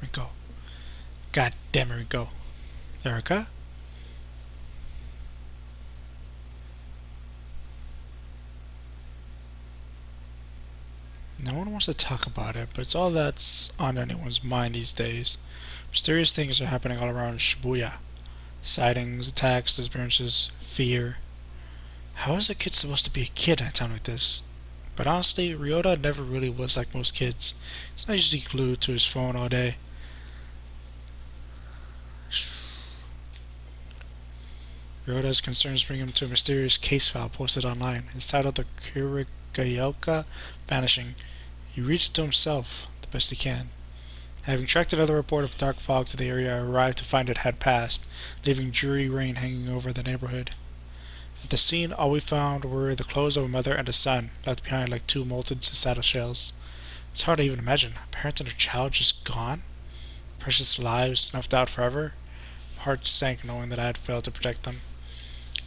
Rico. God damn it, Rico. Erica? No one wants to talk about it, but it's all that's on anyone's mind these days. Mysterious things are happening all around Shibuya. Sightings, attacks, disappearances, fear. How is a kid supposed to be a kid in a town like this? But honestly, Ryota never really was like most kids. He's not usually glued to his phone all day. Ryota's concerns bring him to a mysterious case file posted online. It's titled The Kuragaoka Vanishing. He reads it to himself the best he can. Having tracked another report of dark fog to the area, I arrived to find it had passed, leaving dreary rain hanging over the neighborhood. At the scene, all we found were the clothes of a mother and a son, left behind like two molted saddle shells. It's hard to even imagine. A parent and a child just gone? Precious lives snuffed out forever? My heart sank knowing that I had failed to protect them.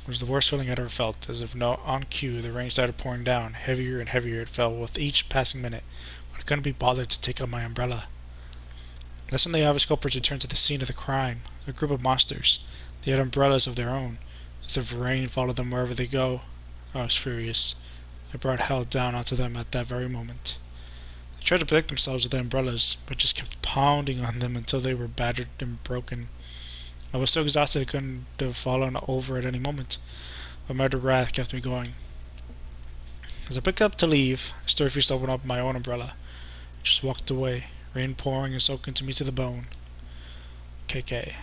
It was the worst feeling I'd ever felt, as if on cue the rain started pouring down. Heavier and heavier it fell with each passing minute, but I couldn't be bothered to take up my umbrella. That's when the obvious culprits returned to the scene of the crime. A group of monsters. They had umbrellas of their own, as if rain followed them wherever they go. I was furious. I brought hell down onto them at that very moment. They tried to protect themselves with their umbrellas, but just kept pounding on them until they were battered and broken. I was so exhausted I couldn't have fallen over at any moment, but my wrath kept me going. As I picked up to leave, I still refused to open up my own umbrella. I just walked away, rain pouring and soaking to me to the bone. KK.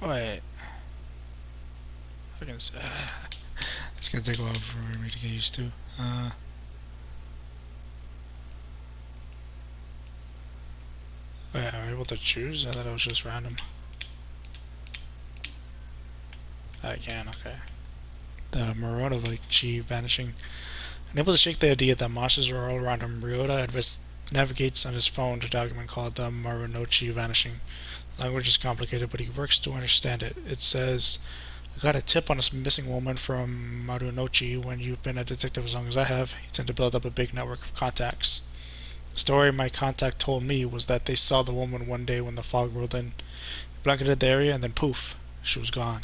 Wait. It's gonna take a while for me to get used to. Wait, am I able to choose? I thought it was just random. I can, okay. The Moronovichi vanishing. Unable to shake the idea that monsters are all around him, Ryota navigates on his phone to a document called the Marunouchi Vanishing. The language is complicated, but he works to understand it. It says, I got a tip on a missing woman from Marunouchi. When you've been a detective as long as I have, you tend to build up a big network of contacts. The story my contact told me was that they saw the woman one day when the fog rolled in. It blanketed the area, and then poof, she was gone.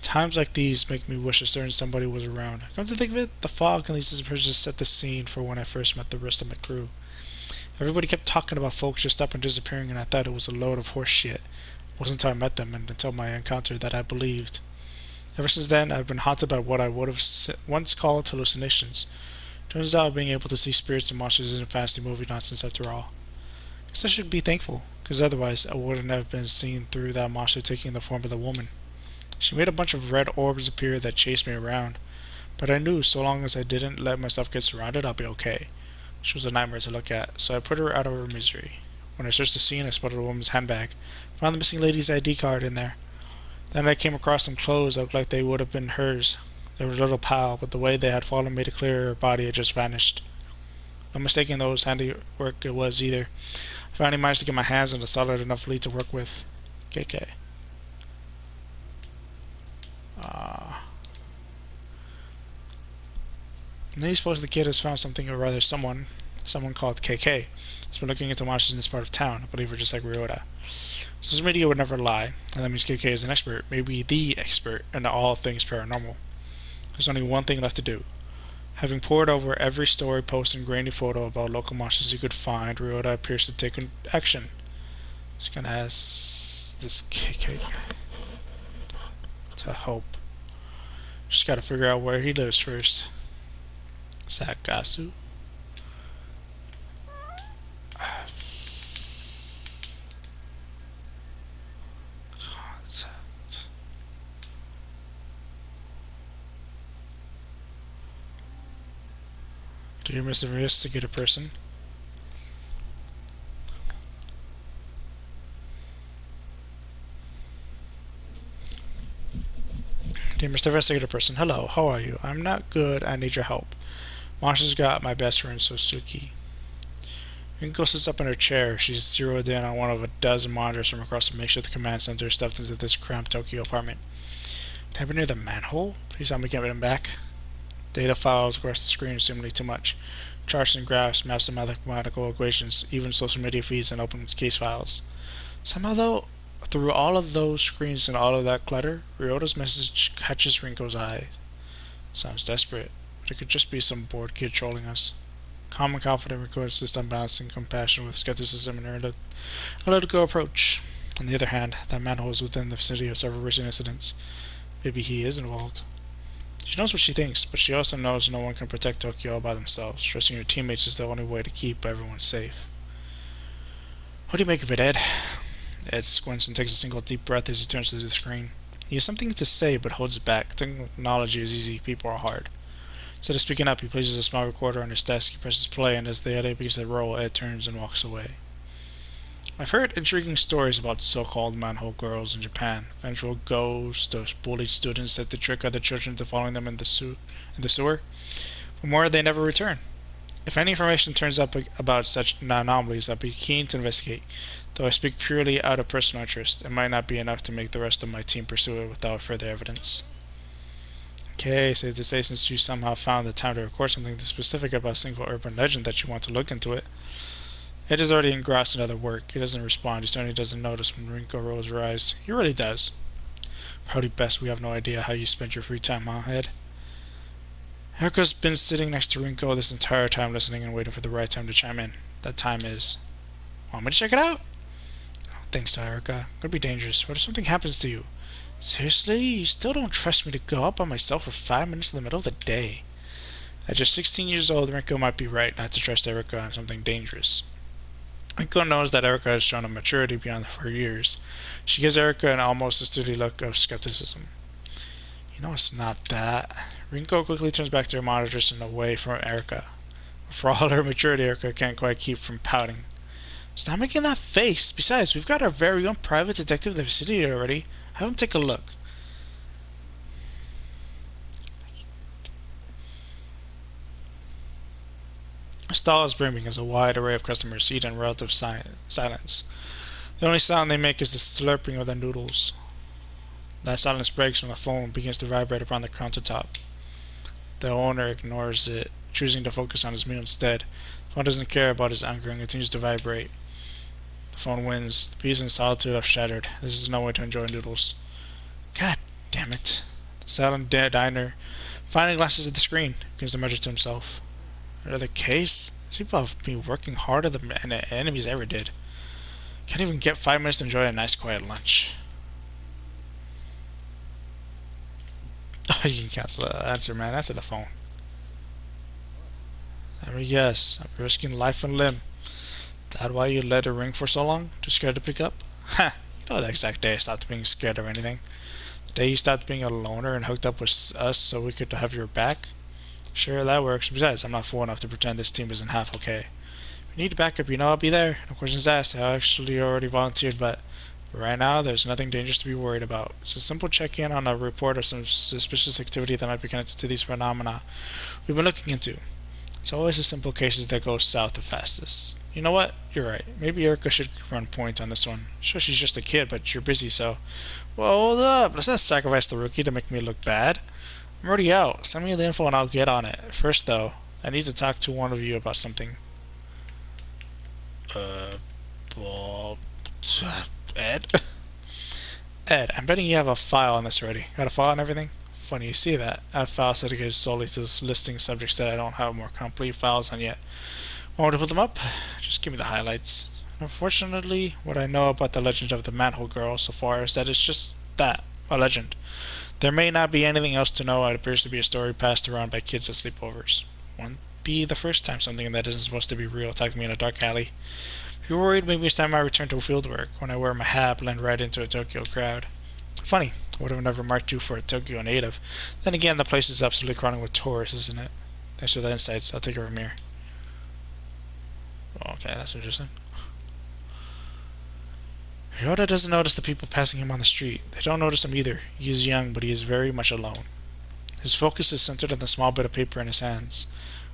Times like these make me wish a certain somebody was around. Come to think of it, the fog and these disappearances set the scene for when I first met the rest of my crew. Everybody kept talking about folks just up and disappearing, and I thought it was a load of horse shit. It wasn't until I met them and until my encounter that I believed. Ever since then, I've been haunted by what I would have once called hallucinations. Turns out being able to see spirits and monsters isn't fantasy movie nonsense after all. Guess I should be thankful, because otherwise I wouldn't have been seen through that monster taking the form of the woman. She made a bunch of red orbs appear that chased me around, but I knew so long as I didn't let myself get surrounded, I'd be okay. She was a nightmare to look at, so I put her out of her misery. When I searched the scene, I spotted a woman's handbag, found the missing lady's ID card in there. Then I came across some clothes that looked like they would have been hers. They were a little pile, but the way they had fallen made it clear her body had just vanished. No mistaking those handiwork it was either. I finally managed to get my hands on a solid enough lead to work with. KK. And then he supposes the kid has found something, or rather someone called KK. He's been looking into monsters in this part of town, I believe we're just like Ryota. Social media would never lie, and that means KK is an expert, maybe the expert, in all things paranormal. There's only one thing left to do. Having pored over every story, post, and grainy photo about local monsters he could find, Ryota appears to take action. He's gonna ask this KK to help. Just gotta figure out where he lives first. Sakasu. Contact. Do you miss the investigator person? Dear Mr. Investigator Person, hello, how are you? I'm not good, I need your help. Monsters got my best friend Sosuke. Rinko sits up in her chair. She's zeroed in on one of a dozen monitors from across the makeshift command center stuffed into this cramped Tokyo apartment. Can I be near the manhole? Please help me get him back. Data files across the screen seemingly too much. Charts and graphs, maps and mathematical equations, even social media feeds and open case files. Somehow, though, through all of those screens and all of that clutter, Ryota's message catches Rinko's eye. Sounds desperate, but it could just be some bored kid trolling us. Calm and confident, Rinko insists on balancing compassion with skepticism in her analytical approach. On the other hand, that manhole is within the vicinity of several recent incidents. Maybe he is involved. She knows what she thinks, but she also knows no one can protect Tokyo all by themselves. Trusting your teammates is the only way to keep everyone safe. What do you make of it, Ed? Ed squints and takes a single deep breath as he turns to the screen. He has something to say, but holds it back. Technology is easy, people are hard. Instead of speaking up, he places a small recorder on his desk. He presses play, and as the edit begins to roll, Ed turns and walks away. I've heard intriguing stories about so-called manhole girls in Japan. Vengeful ghosts of bullied students that trick other children into following them in the sewer. From where they never return. If any information turns up about such anomalies, I'd be keen to investigate. Though I speak purely out of personal interest, it might not be enough to make the rest of my team pursue it without further evidence. Okay, safe to say, since you somehow found the time to record something specific about a single urban legend that you want to look into it. Ed is already engrossed in other work. He doesn't respond. He certainly doesn't notice when Rinko rolls her eyes. He really does. Probably best we have no idea how you spent your free time, huh, Ed? Erika's been sitting next to Rinko this entire time, listening and waiting for the right time to chime in. That time is... Want me to check it out? Oh, thanks to Erika. Could be dangerous. What if something happens to you? Seriously? You still don't trust me to go out by myself for 5 minutes in the middle of the day? At just 16 years old, Rinko might be right not to trust Erika on something dangerous. Rinko knows that Erika has shown a maturity beyond her years. She gives Erika an almost steady look of skepticism. You know it's not that. Rinko quickly turns back to her monitors and away from Erika. For all her maturity, Erika can't quite keep from pouting. Stop making that face! Besides, we've got our very own private detective in the vicinity already. Have him take a look. The stall is brimming as a wide array of customers seat in relative silence. The only sound they make is the slurping of their noodles. That silence breaks when the phone begins to vibrate upon the countertop. The owner ignores it, choosing to focus on his meal instead. The phone doesn't care about his anger and continues to vibrate. The phone wins. The peace and solitude are shattered. This is no way to enjoy noodles. God damn it. The silent diner finally glances at the screen, begins to mutter to himself. Another case? These people have been working harder than the enemies ever did. Can't even get 5 minutes to enjoy a nice quiet lunch. Oh, you can cancel the answer, man. Answer the phone. Let me guess. I'm risking life and limb. That why you let it ring for so long? Too scared to pick up? Ha! You know the exact day I stopped being scared of anything. The day you stopped being a loner and hooked up with us so we could have your back? Sure, that works. Besides, I'm not fool enough to pretend this team isn't half okay. If you need backup, you know I'll be there. No questions asked. I actually already volunteered, but right now, there's nothing dangerous to be worried about. It's a simple check-in on a report of some suspicious activity that might be connected to these phenomena we've been looking into. It's always the simple cases that go south the fastest. You know what? You're right. Maybe Erika should run point on this one. Sure, she's just a kid, but you're busy, so... Well, hold up. Let's not sacrifice the rookie to make me look bad. I'm already out. Send me the info and I'll get on it. First, though, I need to talk to one of you about something. Well... Ed? Ed, I'm betting you have a file on this already. Got a file on everything? Funny you see that. I have files dedicated solely to this listing subjects that I don't have more complete files on yet. Want me to put them up? Just give me the highlights. Unfortunately, what I know about the legend of the manhole girl so far is that it's just that, a legend. There may not be anything else to know. It appears to be a story passed around by kids at sleepovers. Won't be the first time something that isn't supposed to be real attacked me in a dark alley. If you're worried, maybe it's time I return to fieldwork. When I wear my hat, blend right into a Tokyo crowd. Funny, I would have never marked you for a Tokyo native. Then again, the place is absolutely crawling with tourists, isn't it? Thanks for the insights. I'll take it from here. Okay, that's interesting. Ryota doesn't notice the people passing him on the street. They don't notice him either. He is young, but he is very much alone. His focus is centered on the small bit of paper in his hands.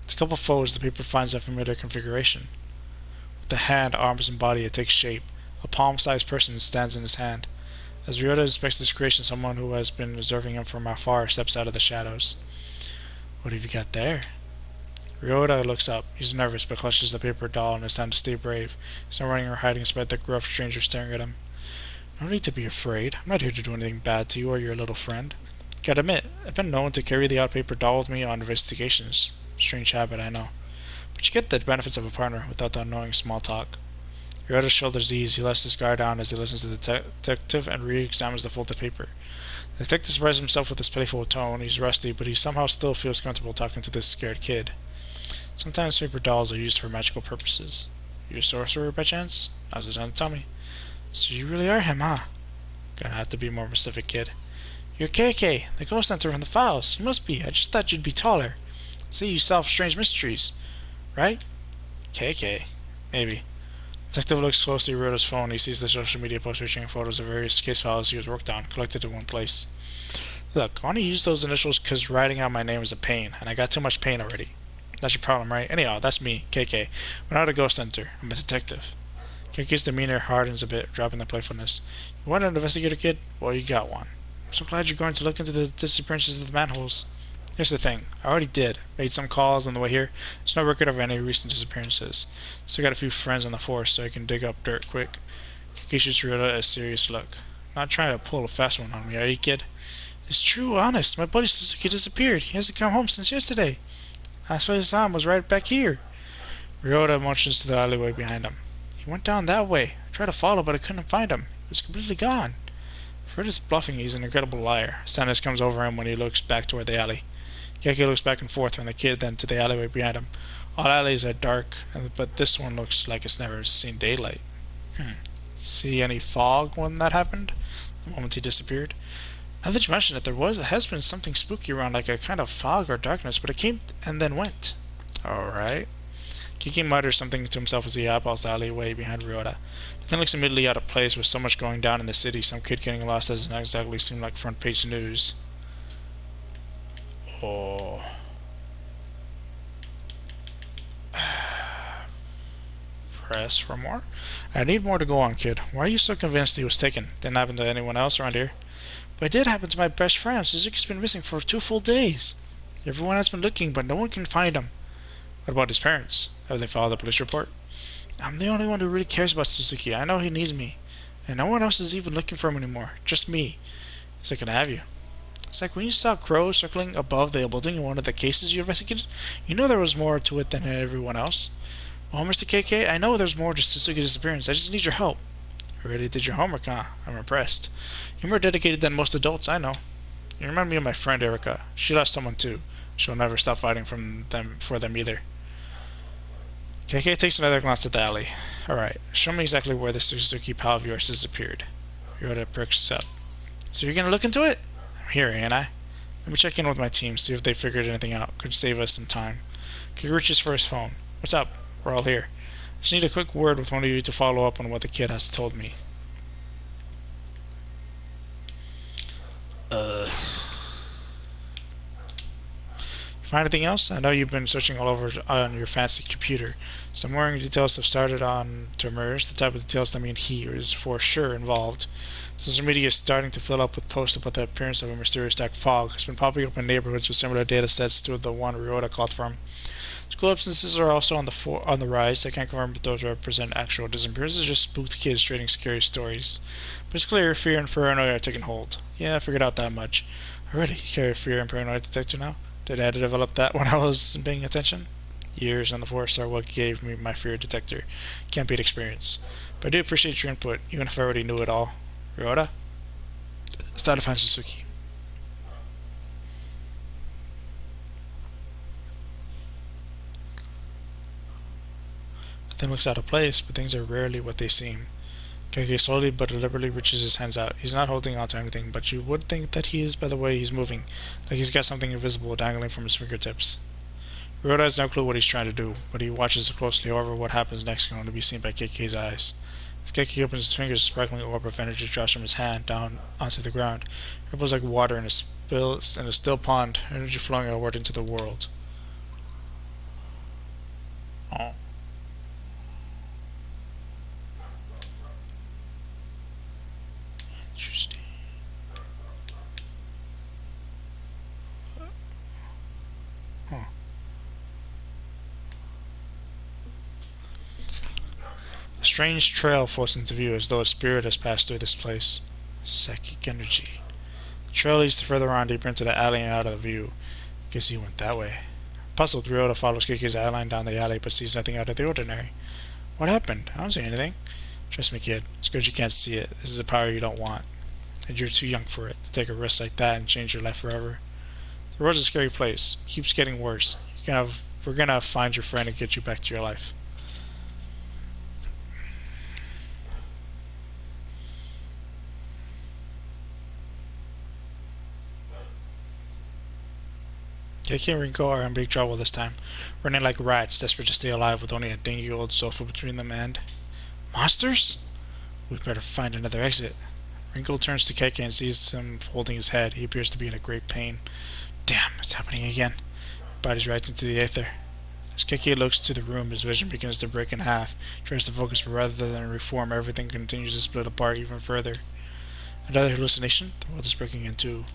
With a couple folds, the paper finds a familiar configuration. With the hand, arms, and body, it takes shape. A palm-sized person stands in his hand. As Ryota inspects this creation, someone who has been observing him from afar steps out of the shadows. What have you got there? Ryota looks up. He's nervous but clutches the paper doll and it's time to stay brave. He's not running or hiding despite the gruff stranger staring at him. No need to be afraid. I'm not here to do anything bad to you or your little friend. Gotta admit, I've been known to carry the odd paper doll with me on investigations. Strange habit, I know. But you get the benefits of a partner without the annoying small talk. Ryota's shoulders ease. He lets his guard down as he listens to the detective and re-examines the folded paper. The detective surprises himself with his playful tone. He's rusty, but he somehow still feels comfortable talking to this scared kid. Sometimes paper dolls are used for magical purposes. You a sorcerer by chance? Now's the time to tell me. So you really are him, huh? Gonna have to be more specific, kid. You're KK, the ghost hunter from the files. You must be. I just thought you'd be taller. See, you solve strange mysteries. Right? KK. Maybe. Detective looks closely at Ryota's phone. He sees the social media posts featuring photos of various case files he has worked on, collected in one place. Look, I want to use those initials because writing out my name is a pain, and I got too much pain already. That's your problem, right? Anyhow, that's me, KK. I'm not a ghost hunter. I'm a detective. KK's demeanor hardens a bit, dropping the playfulness. You want an investigator, kid? Well, you got one. I'm so glad you're going to look into the disappearances of the manholes. Here's the thing. I already did. Made some calls on the way here. There's no record of any recent disappearances. Still got a few friends on the force, so I can dig up dirt quick. KK shoots Ryota a serious look. Not trying to pull a fast one on me, are you, kid? It's true, honest. My buddy Suzuki disappeared. He hasn't come home since yesterday. Last place I saw him was right back here. Ryota motions to the alleyway behind him. He went down that way. I tried to follow, but I couldn't find him. He was completely gone. Fred is bluffing. He's an incredible liar. Sadness comes over him when he looks back toward the alley. KK looks back and forth from the kid, then to the alleyway behind him. All alleys are dark, but this one looks like it's never seen daylight. See any fog when that happened? The moment he disappeared? Now that you mention it, has been something spooky around, like a kind of fog or darkness, but it came and then went. Alright. Kiki mutters something to himself as he eyeballs the alleyway behind Ryota. The thing looks immediately out of place with so much going down in the city. Some kid getting lost doesn't exactly seem like front page news. Oh. Press for more? I need more to go on, kid. Why are you so convinced he was taken? Didn't happen to anyone else around here? But it did happen to my best friend. Suzuki's been missing for 2 full days. Everyone has been looking, but no one can find him. What about his parents? Have they filed a police report? I'm the only one who really cares about Suzuki. I know he needs me. And no one else is even looking for him anymore. Just me. So can I have you? It's like when you saw crows circling above the building in one of the cases you investigated. You know there was more to it than everyone else. Well, Mr. KK, I know there's more to Suzuki's disappearance. I just need your help. You already did your homework, huh? I'm impressed. You're more dedicated than most adults I know. You remind me of my friend Erica. She lost someone too. She'll never stop fighting for them either. KK takes another glance at the alley. Alright, show me exactly where the Suzuki pal of yours disappeared. Ryota perks up. So you're gonna look into it? I'm here, ain't I? Let me check in with my team, see if they figured anything out. Could save us some time. KK reaches for his phone. What's up? We're all here. Just need a quick word with one of you to follow up on what the kid has told me. Find anything else? I know you've been searching all over on your fancy computer. Some worrying details have started on to emerge, the type of details that mean he is for sure involved. Social media is starting to fill up with posts about the appearance of a mysterious dark fog. It's been popping up in neighborhoods with similar data sets to the one Ryota called from. School absences are also on the rise. I can't confirm if those represent actual disappearances, just spooked kids trading scary stories. But it's clear fear and paranoia are taking hold. Yeah, I figured out that much. Already, you carry a fear and paranoia detector now? Did I develop that when I was paying attention? Years on the force are what gave me my fear detector. Can't beat experience. But I do appreciate your input, even if I already knew it all. Ryota? Start to find Suzuki. Nothing looks out of place, but things are rarely what they seem. KK slowly but deliberately reaches his hands out. He's not holding on to anything, but you would think that he is by the way he's moving, like he's got something invisible dangling from his fingertips. Ryota has no clue what he's trying to do, but he watches it closely. However, what happens next can only be seen by KK's eyes. As KK opens his fingers, a sparkling orb of energy drops from his hand down onto the ground. It ripples like water in a still pond, energy flowing outward into the world. Oh. Interesting. Huh. A strange trail floats into view as though a spirit has passed through this place. Psychic energy. The trail leads further on deeper into the alley and out of the view. Guess he went that way. Puzzled, Ryota follows Kiki's outline down the alley but sees nothing out of the ordinary. What happened? I don't see anything. Trust me, kid. It's good you can't see it. This is a power you don't want. And you're too young for it, to take a risk like that and change your life forever. The world's a scary place. It keeps getting worse. We're gonna find your friend and get you back to your life. Kiki and Rinko are in big trouble this time, running like rats, desperate to stay alive with only a dingy old sofa between them and... Monsters? We'd better find another exit. Rinko turns to Keke and sees him holding his head. He appears to be in a great pain. Damn, it's happening again. Body's right into the aether. As Keke looks to the room, his vision begins to break in half. He tries to focus, but rather than reform, everything continues to split apart even further. Another hallucination? The world is breaking in two.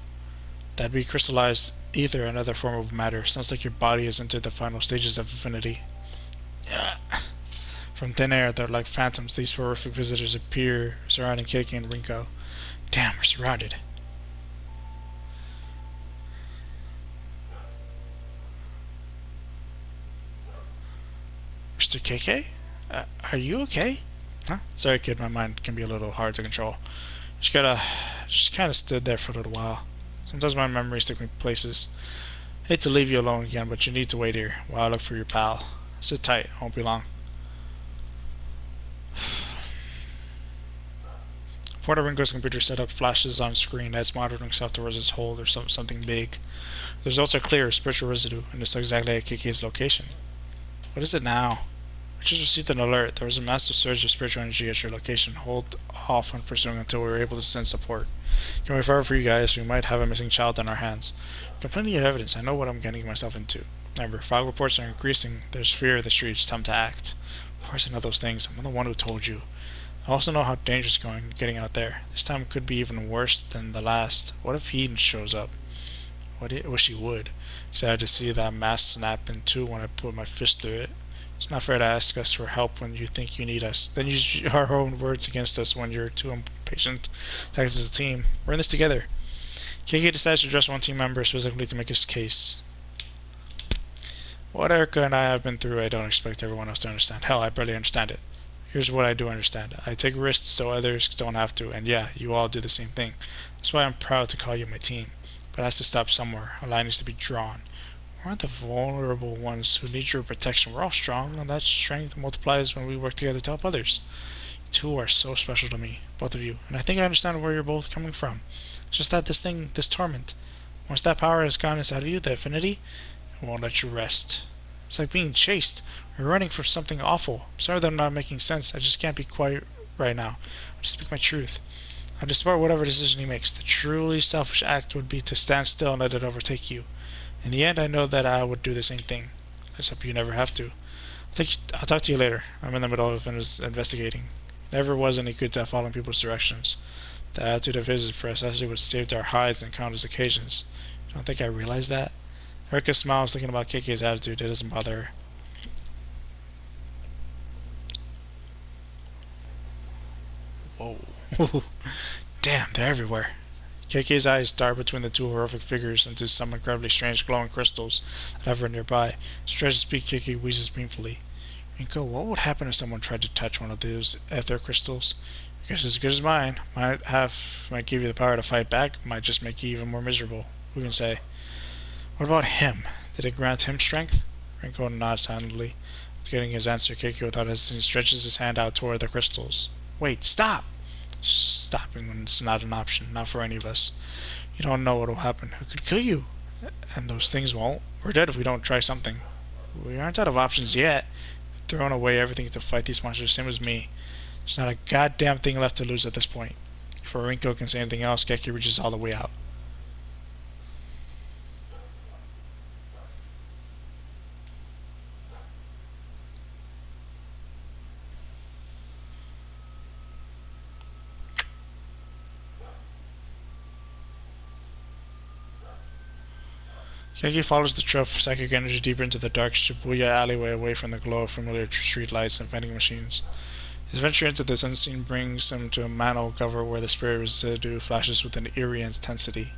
That'd be crystallized ether, another form of matter. Sounds like your body has entered the final stages of infinity. Yeah. From thin air, they're like phantoms. These horrific visitors appear, surrounding Keke and Rinko. Damn, we're surrounded. Mr. KK? Are you okay? Huh? Sorry, kid, my mind can be a little hard to control. Just kinda stood there for a little while. Sometimes my memories take me places. Hate to leave you alone again, but you need to wait here while I look for your pal. Sit tight, I won't be long. Puerto Ringo's computer setup flashes on screen as monitoring software is hold or something big. The results are clear, spiritual residue, and it's exactly at KK's location. What is it now? I just received an alert. There was a massive surge of spiritual energy at your location. Hold off on pursuing until we were able to send support. Can we fire for you guys? We might have a missing child on our hands. Got plenty of evidence. I know what I'm getting myself into. Remember, fog reports are increasing. There's fear in the streets. Time to act. Of course I know those things. I'm the one who told you. I also know how dangerous getting out there. This time could be even worse than the last. What if he shows up? I wish he would. Excited to see that mask snap in two when I put my fist through it. It's not fair to ask us for help when you think you need us. Then use our own words against us when you're too impatient to act as a team. We're in this together. KK decides to address one team member specifically to make his case. What Erica and I have been through, I don't expect everyone else to understand. Hell, I barely understand it. Here's what I do understand. I take risks so others don't have to, and yeah, you all do the same thing. That's why I'm proud to call you my team. But it has to stop somewhere. A line needs to be drawn. We're the vulnerable ones who need your protection. We're all strong, and that strength multiplies when we work together to help others. You two are so special to me, both of you, and I think I understand where you're both coming from. It's just that this torment, once that power has gone inside of you, the affinity, it won't let you rest. It's like being chased. We're running from something awful. I'm sorry that I'm not making sense. I just can't be quiet right now. I just speak my truth. I'll just support whatever decision he makes. The truly selfish act would be to stand still and let it overtake you. In the end, I know that I would do the same thing. I just hope you never have to. I'll talk to you later. I'm in the middle of investigating. Never was any good at following people's directions. The attitude of his precisely what saved our hides on countless occasions. You don't think I realized that? Erica smiles, thinking about KK's attitude. It doesn't bother her. Whoa. Damn, they're everywhere. KK's eyes dart between the two horrific figures into some incredibly strange glowing crystals that hover nearby. As she tries to speak, KK wheezes painfully. Rinko, what would happen if someone tried to touch one of those ether crystals? I guess as good as mine. Might give you the power to fight back, might just make you even more miserable. Who can say? What about him? Did it grant him strength? Rinko nods silently. After getting his answer, KK without hesitation stretches his hand out toward the crystals. Wait, stop! Stopping when it's not an option, not for any of us. You don't know what will happen. Who could kill you? And those things won't. We're dead if we don't try something. We aren't out of options yet. We've thrown away everything to fight these monsters, same as me. There's not a goddamn thing left to lose at this point. Before Rinko can say anything else, Geki reaches all the way out. Keiki follows the trail of psychic energy deeper into the dark Shibuya alleyway away from the glow of familiar street lights and vending machines. His venture into this unseen brings him to a manhole cover where the spirit residue flashes with an eerie intensity.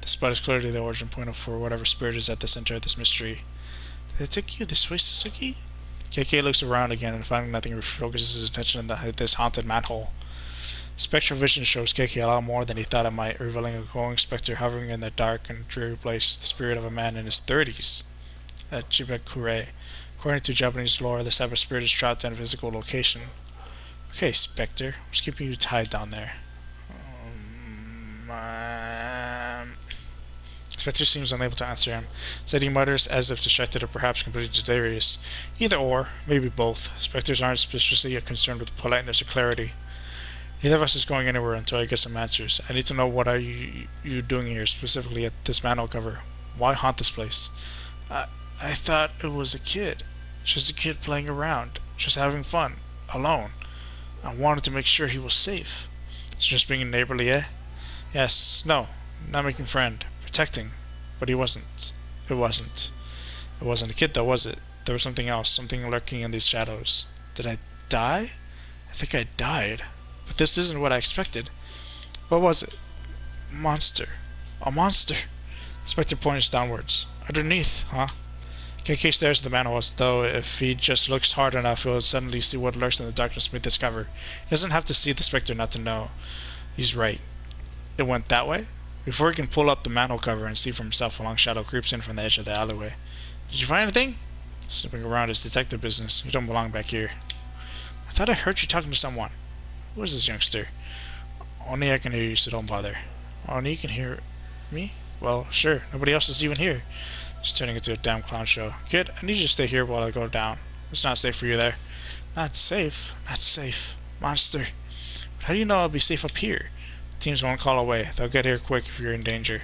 The spot is clearly the origin point for whatever spirit is at the center of this mystery. Did it take you this way, Suzuki? KK looks around again and finding nothing refocuses his attention on this haunted manhole. Spectral vision shows KK a lot more than he thought it might, revealing a glowing specter hovering in the dark and dreary place, the spirit of a man in his 30s. At Jibekure. According to Japanese lore, this type of spirit is trapped in a physical location. Okay, Spectre, what's keeping you tied down there? Spectre seems unable to answer him. Instead, he mutters as if distracted or perhaps completely delirious. Either or, maybe both. Spectres aren't suspiciously concerned with politeness or clarity. Neither of us is going anywhere until I get some answers. I need to know what are you doing here, specifically at this manhole cover. Why haunt this place? I thought it was a kid. Just a kid playing around. Just having fun. Alone. I wanted to make sure he was safe. It's just being neighborly, eh? Yes, no. Not making friend. Protecting. But he wasn't. It wasn't. It wasn't a kid though, was it? There was something else. Something lurking in these shadows. Did I die? I think I died. But this isn't what I expected. What was it? Monster. A monster. Spectre points downwards. Underneath, huh? KK stares at the manhole as though if he just looks hard enough, he'll suddenly see what lurks in the darkness beneath this cover. He doesn't have to see the spectre not to know. He's right. It went that way? Before he can pull up the manhole cover and see for himself, a long shadow creeps in from the edge of the alleyway. Did you find anything? Snooping around is detective business. You don't belong back here. I thought I heard you talking to someone. Who is this youngster? Only I can hear you, so don't bother. Only you can hear me? Well, sure. Nobody else is even here. Just turning into a damn clown show. Kid, I need you to stay here while I go down. It's not safe for you there. Not safe? Not safe. Monster. But how do you know I'll be safe up here? Team's one call away. They'll get here quick if you're in danger.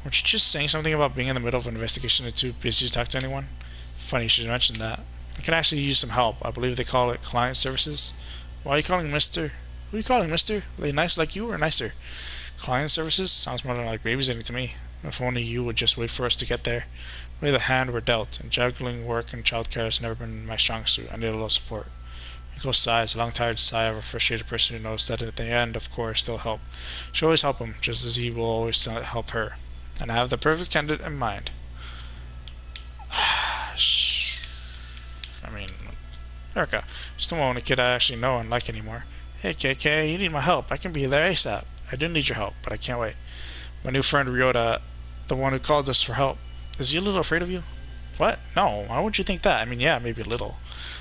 Weren't you just saying something about being in the middle of an investigation and too busy to talk to anyone? Funny you should mention that. I could actually use some help. I believe they call it client services. Why are you calling Mr.? Who are you calling, Mister? Are they nice like you or nicer? Client services? Sounds more like babysitting to me. If only you would just wait for us to get there. Only the hand we're dealt, and juggling work and childcare has never been my strong suit. I need a little support. Yuko sighs, a long tired sigh of a frustrated person who knows that at the end, of course, they'll help. She'll always help him, just as he will always help her. And I have the perfect candidate in mind. Erica, she's the only kid I actually know and like anymore. Hey, KK, you need my help. I can be there ASAP. I do need your help, but I can't wait. My new friend Ryota, the one who called us for help, is he a little afraid of you? What? No, why would you think that? I mean, yeah, maybe a little.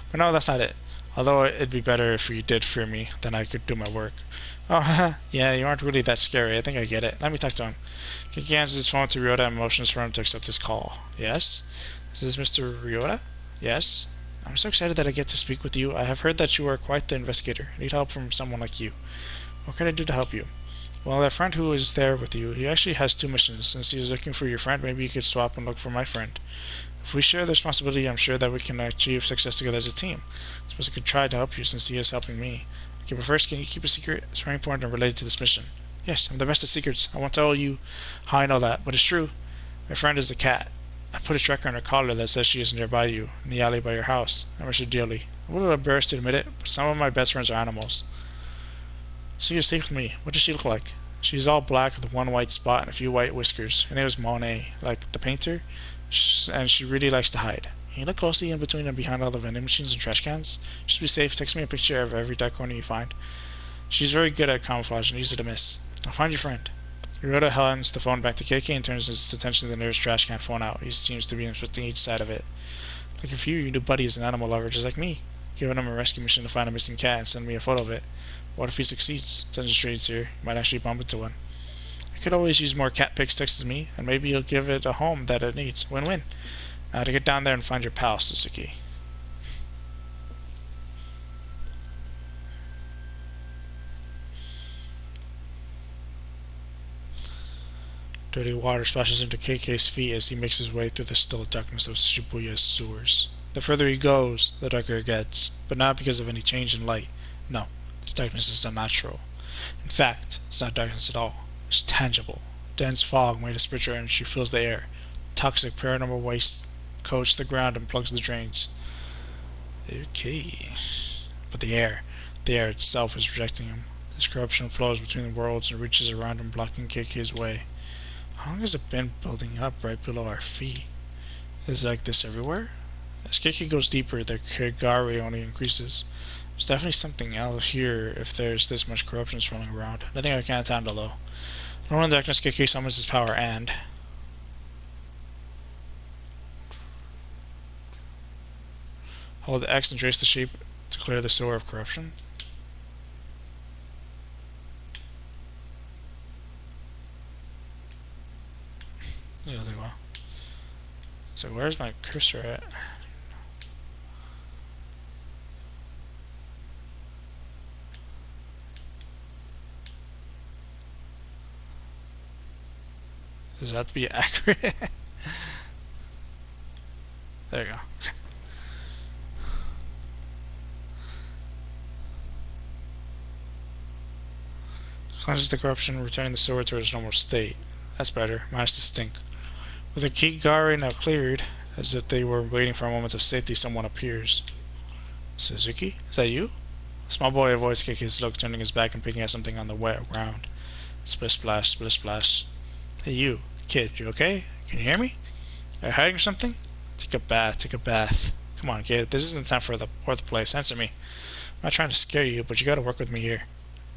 But no, that's not it. Although it'd be better if you did fear me, then I could do my work. Oh, haha, yeah, you aren't really that scary. I think I get it. Let me talk to him. KK hands his phone to Ryota and motions for him to accept his call. Yes? Is this Mr. Ryota? Yes? I'm so excited that I get to speak with you. I have heard that you are quite the investigator. I need help from someone like you. What can I do to help you? Well, that friend who is there with you, he actually has two missions. Since he is looking for your friend, maybe you could swap and look for my friend. If we share the responsibility, I'm sure that we can achieve success together as a team. I suppose I could try to help you since he is helping me. Okay, but first, can you keep a secret? It's very important and related to this mission. Yes, I'm the best at secrets. I won't tell you how I know that, but it's true. My friend is a cat. I put a tracker on her collar that says she is nearby you, in the alley by your house. I miss her dearly. I'm a little embarrassed to admit it, but some of my best friends are animals. So you're safe with me. What does she look like? She's all black with one white spot and a few white whiskers. Her name is Monet, like the painter, and she really likes to hide. Can you look closely in between and behind all the vending machines and trash cans? Just to be safe, text me a picture of every dark corner you find. She's very good at camouflage and easy to miss. I'll find your friend. Ryota hands the phone back to KK and turns his attention to the nearest trash can phone out. He seems to be inspecting each side of it. Like if your new buddy is an animal lover just like me. Giving him a rescue mission to find a missing cat and send me a photo of it. What if he succeeds? Sends a straight here. You might actually bump into one. I could always use more cat pics texted me, and maybe you'll give it a home that it needs. Win-win. Now to get down there and find your pal, Suzuki. Dirty water splashes into KK's feet as he makes his way through the still darkness of Shibuya's sewers. The further he goes, the darker it gets, but not because of any change in light. No, this darkness is unnatural. In fact, it's not darkness at all. It's tangible, Dense fog made a spritzer and she fills the air. Toxic paranormal waste coats the ground and plugs the drains. Okay. But the air itself is rejecting him. This corruption flows between the worlds and reaches around him, blocking KK's way. How long has it been building up right below our feet? Is it like this everywhere? As KK goes deeper, the Kagari only increases. There's definitely something else here if there's this much corruption swirling around. Nothing I can't handle though. Alone in the darkness, KK summons his power and... hold X and trace the sheep to clear the sewer of corruption. So where's my cursor at? Does that have to be accurate? There you go. Cleanses the corruption, returning the sewer to its normal state. That's better, minus the stink. With the Kigari now cleared, as if they were waiting for a moment of safety, someone appears. Suzuki? Is that you? The small boy avoids Kiki's look, turning his back and picking at something on the wet ground. Splish splash, splish splash. Hey you, kid, you okay? Can you hear me? Are you hiding something? Take a bath, take a bath. Come on, kid, this isn't time for the fourth place. Answer me. I'm not trying to scare you, but you gotta work with me here.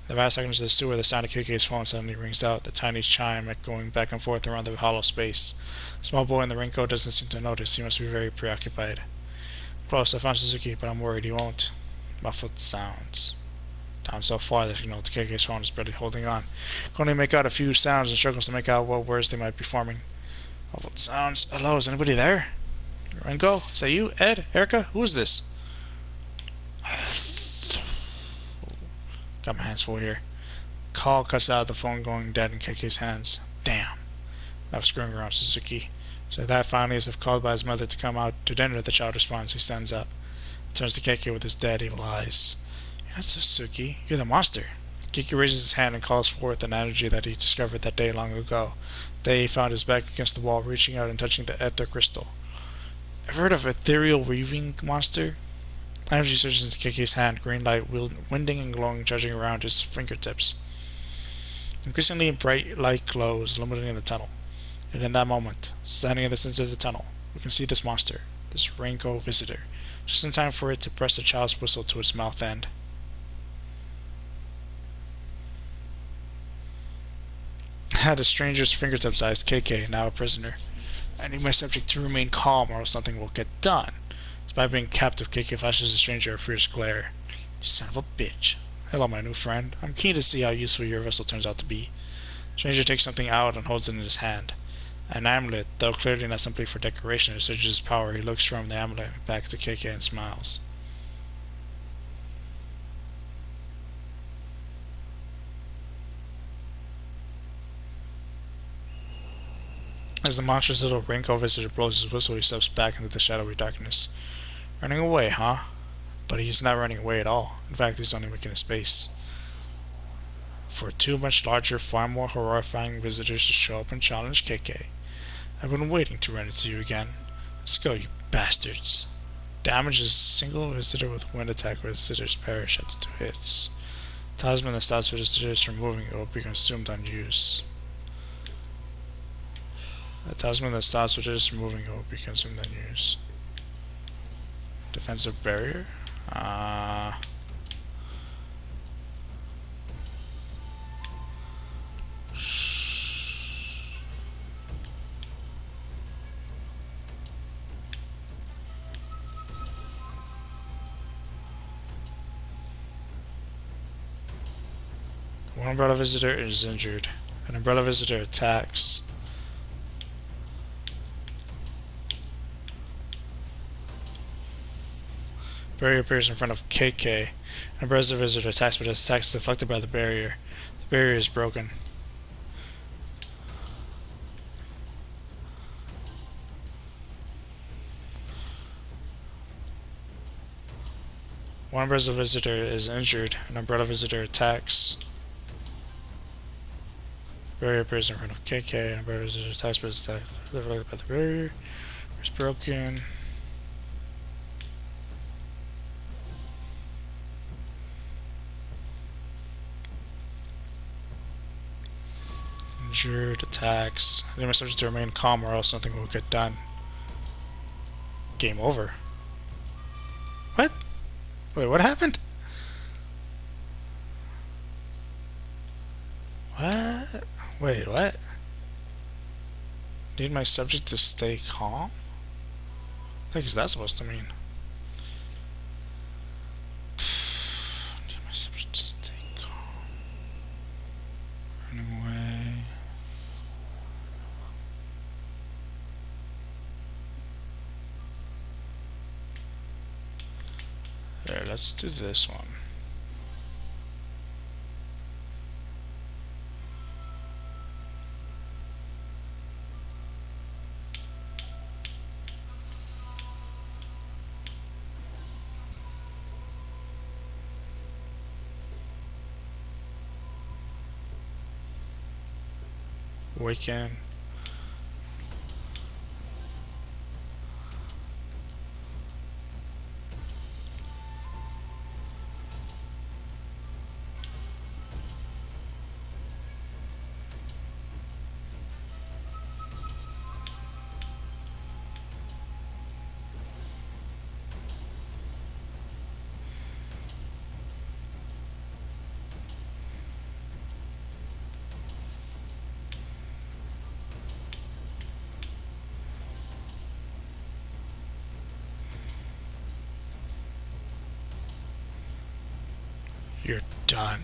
The vast seconds of the sewer, the sound of KK's phone suddenly rings out, the tiny chime echoing back and forth around the hollow space. The small boy in the raincoat doesn't seem to notice. He must be very preoccupied. Close, I found Suzuki, but I'm worried he won't. Muffled sounds. Down so far, the signal to KK's phone is barely holding on. Can only make out a few sounds and struggles to make out what words they might be forming. Muffled sounds. Hello, is anybody there? Renko? Is that you? Ed? Erica? Who is this? Got my hands full here. Call cuts out, the phone going dead in KK's hands. Damn. Enough screwing around, Suzuki. So that finally, as if called by his mother to come out to dinner, the child responds. He stands up. Turns to KK with his dead evil eyes. You're not Suzuki. You're the monster. KK raises his hand and calls forth an energy that he discovered that day long ago. There he found his back against the wall, reaching out and touching the ether crystal. Ever heard of ethereal weaving monster? Energy surges into KK's hand, green light winding and glowing, charging around his fingertips. Increasingly bright light glows, illuminating the tunnel. And in that moment, standing in the center of the tunnel, we can see this monster, this Rainco visitor, just in time for it to press the child's whistle to its mouth end. The stranger's fingertips eyes KK, now a prisoner. I need my subject to remain calm or else something will get done. Despite being captive, KK flashes the stranger a fierce glare. You son of a bitch. Hello, my new friend. I'm keen to see how useful your vessel turns out to be. The stranger takes something out and holds it in his hand. An amulet, though clearly not simply for decoration, it surges his power. He looks from the amulet back to KK and smiles. As the monstrous little Raincoat visitor blows his whistle, he steps back into the shadowy darkness. Running away, huh? But he's not running away at all. In fact, he's only making a space for two much larger, far more horrifying visitors to show up and challenge KK. I've been waiting to run into you again. Let's go, you bastards. Damages a single visitor with wind attack where visitors perish after 2 hits. Talisman that stops visitors from moving it will be consumed on use. A talisman that stops visitors from moving it will be consumed on use. Defensive barrier? One umbrella visitor is injured. An umbrella visitor attacks. Barrier appears in front of KK. An umbrella visitor attacks, but his attack is deflected by the barrier. The barrier is broken. One umbrella visitor is injured. An umbrella visitor attacks. barrier appears in front of KK, and a barrier is attached by the barrier. It's broken. Injured, attacks. They must have to remain calm or else nothing will get done. Game over. What? Wait, what happened? What? Wait, what? Need my subject to stay calm? What is that supposed to mean? Need my subject to stay calm. Running away. There, let's do this one. Awaken. You're done.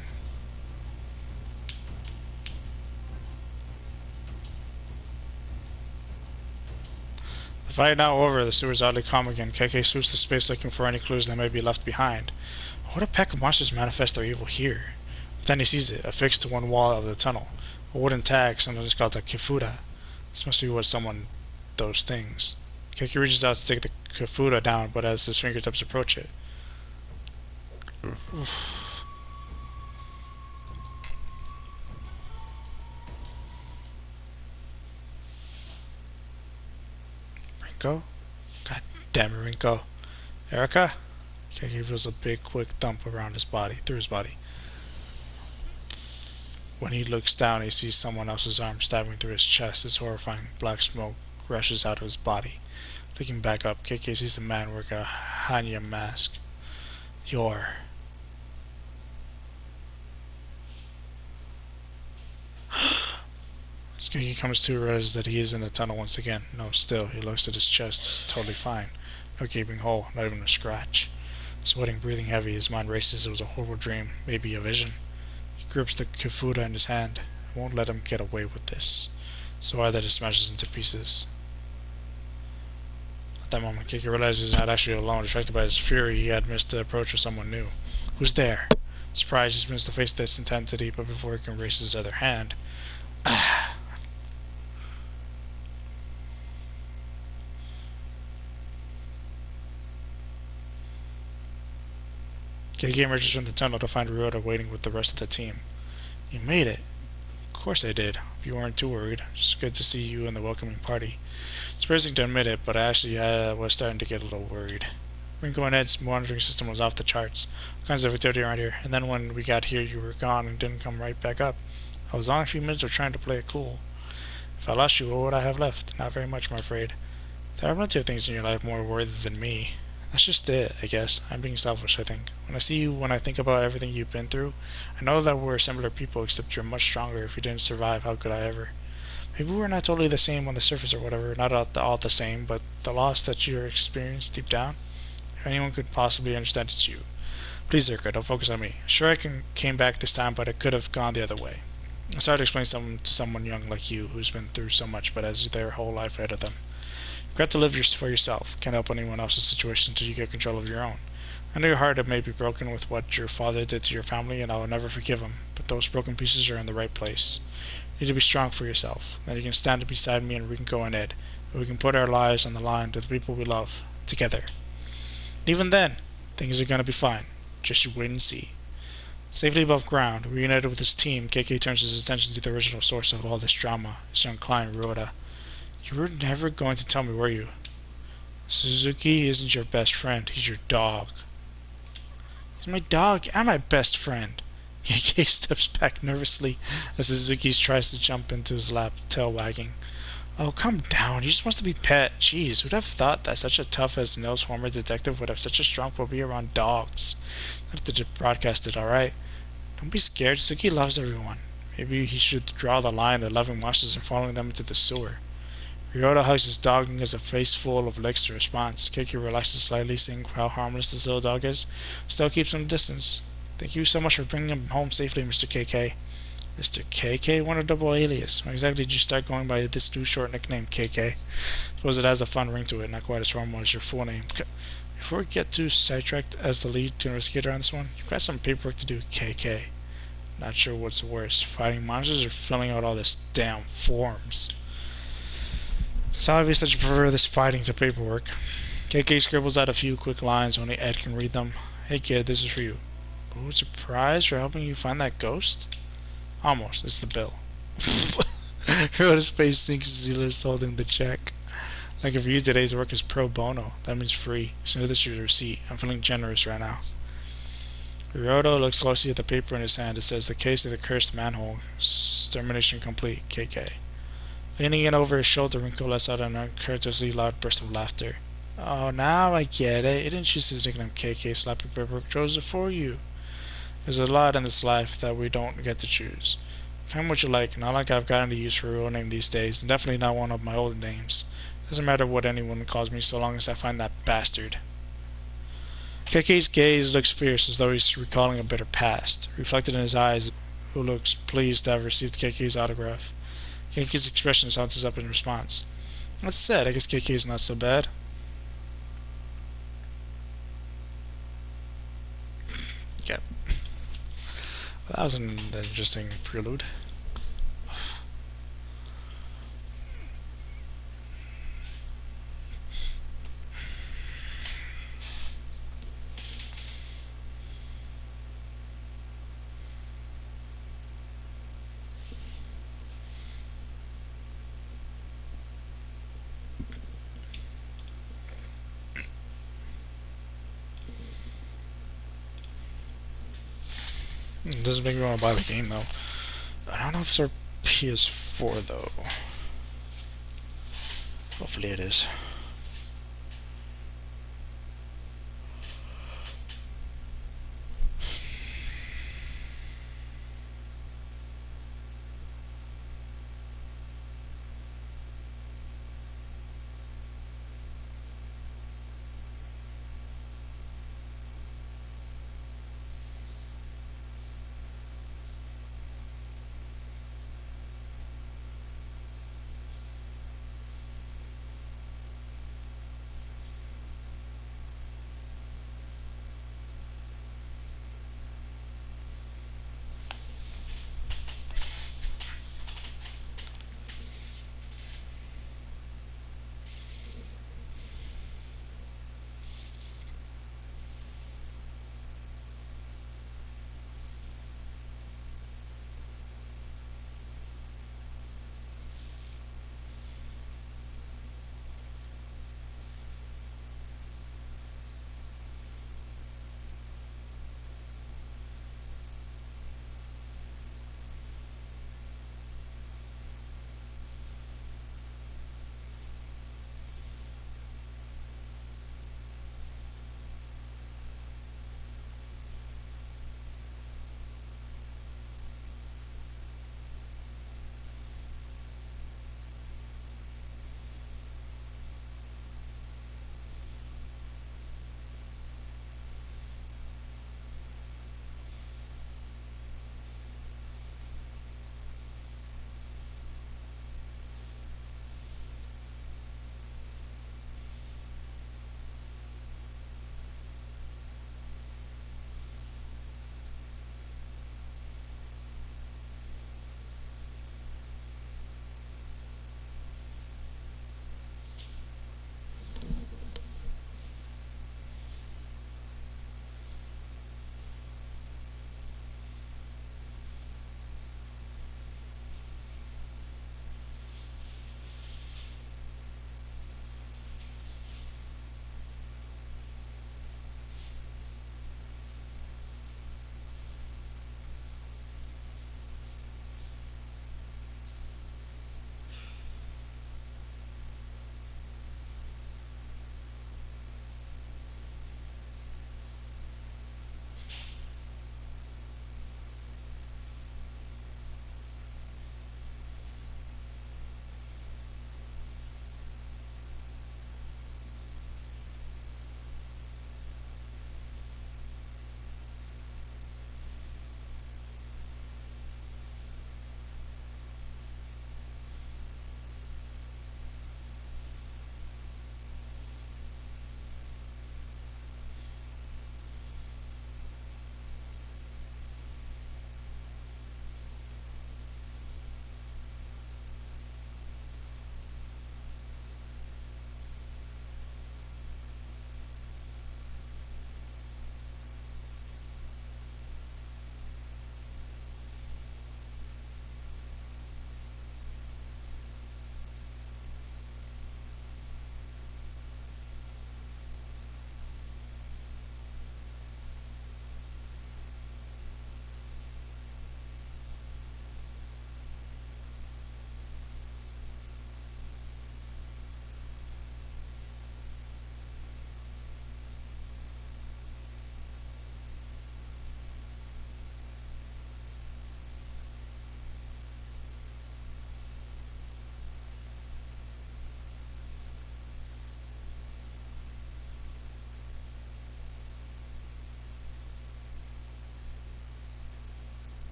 The fight now over, the sewer's oddly calm again. KK swoops to space looking for any clues that may be left behind. What a pack of monsters manifest their evil here? But then he sees it, affixed to one wall of the tunnel. A wooden tag, sometimes called a kifuda. This must be what someone... those things. KK reaches out to take the kifuda down, but as his fingertips approach it... Rinko? God damn it, Rinko. Erica? KK feels a big, quick thump around his body, through his body. When he looks down, he sees someone else's arm stabbing through his chest. This horrifying black smoke rushes out of his body. Looking back up, KK sees a man wearing a Hanya mask. You're... As KK comes to, realizes that he is in the tunnel once again. No, still, he looks at his chest. It's totally fine. No gaping hole, not even a scratch. Sweating, breathing heavy, his mind races. It was a horrible dream, maybe a vision. He grips the kifuda in his hand. I won't let him get away with this. So either just smashes into pieces. At that moment, KK realizes he's not actually alone. Distracted by his fury, he had missed the approach of someone new. Who's there? Surprised, he spins to face this intensity, but before he can raise his other hand... Ah! KK emerges from the tunnel to find Ryota waiting with the rest of the team. You made it. Of course I did. If you weren't too worried. It's good to see you in the welcoming party. It's embarrassing to admit it, but I actually was starting to get a little worried. Rinko and Ed's monitoring system was off the charts. All kinds of activity around here. And then when we got here, you were gone and didn't come right back up. I was on a few minutes of trying to play it cool. If I lost you, what would I have left? Not very much, I'm afraid. There are plenty of things in your life more worthy than me. That's just it, I guess. I'm being selfish, I think. When I think about everything you've been through, I know that we're similar people, except you're much stronger. If you didn't survive, how could I ever? Maybe we're not totally the same on the surface or whatever, not all the same, but the loss that you're experienced deep down, if anyone could possibly understand, it's you. Please, Zerka, don't focus on me. Sure, came back this time, but it could have gone the other way. It's hard to explain to someone young like you, who's been through so much, but has their whole life ahead of them. You've got to live for yourself. Can't help anyone else's situation until you get control of your own. I know your heart may be broken with what your father did to your family, and I will never forgive him, but those broken pieces are in the right place. You need to be strong for yourself. Then you can stand beside me and Rinko and Ed, and we can put our lives on the line to the people we love, together. And even then, things are gonna be fine. Just you wait and see. Safely above ground, reunited with his team, KK turns his attention to the original source of all this drama, his young client, Ryoda. You were never going to tell me, were you? Suzuki isn't your best friend, he's your dog. He's my dog and my best friend. KK steps back nervously as Suzuki tries to jump into his lap, tail wagging. Oh, calm down. He just wants to be pet. Jeez, who'd have thought that such a tough-as-nails former detective would have such a strong phobia around dogs? I'd have to broadcast it, alright? Don't be scared. Suzuki loves everyone. Maybe he should draw the line at loving monsters and following them into the sewer. Ryota hugs his dog and gives a face full of licks to response. Kiki relaxes slightly, seeing how harmless this little dog is. Still keeps him distance. Thank you so much for bringing him home safely, Mr. KK. Mr. KK? What a double alias. When exactly did you start going by this new short nickname, KK? Suppose it has a fun ring to it, not quite as formal as your full name. Before we get too sidetracked as the lead investigator on this one, you've got some paperwork to do, KK. Not sure what's worse, fighting monsters or filling out all this damn forms. It's obvious that you prefer this fighting to paperwork. KK scribbles out a few quick lines, only Ed can read them. Hey kid, this is for you. Ooh, surprise for helping you find that ghost? Almost, it's the bill. Rhoda's face sinks as he lifts holding the check. Like if you today's work is pro bono, that means free. So this is your receipt. I'm feeling generous right now. Ryoto looks closely at the paper in his hand. It says the case of the cursed manhole. Extermination complete, KK. Leaning it over his shoulder, Rinko lets out an uncharacteristically loud burst of laughter. Oh, now I get it. He didn't choose his nickname KK. Slapping paperwork chose it for you. There's a lot in this life that we don't get to choose. Kind of what you like. Not like I've got any use for a real name these days, and definitely not one of my old names. Doesn't matter what anyone calls me so long as I find that bastard. KK's gaze looks fierce as though he's recalling a bitter past. Reflected in his eyes, who looks pleased to have received KK's autograph. KK's expression sounds up in response. That's sad. I guess KK's not so bad. Yep. That was an interesting prelude. It doesn't make me want to buy the game though. I don't know if it's our PS4 though. Hopefully it is.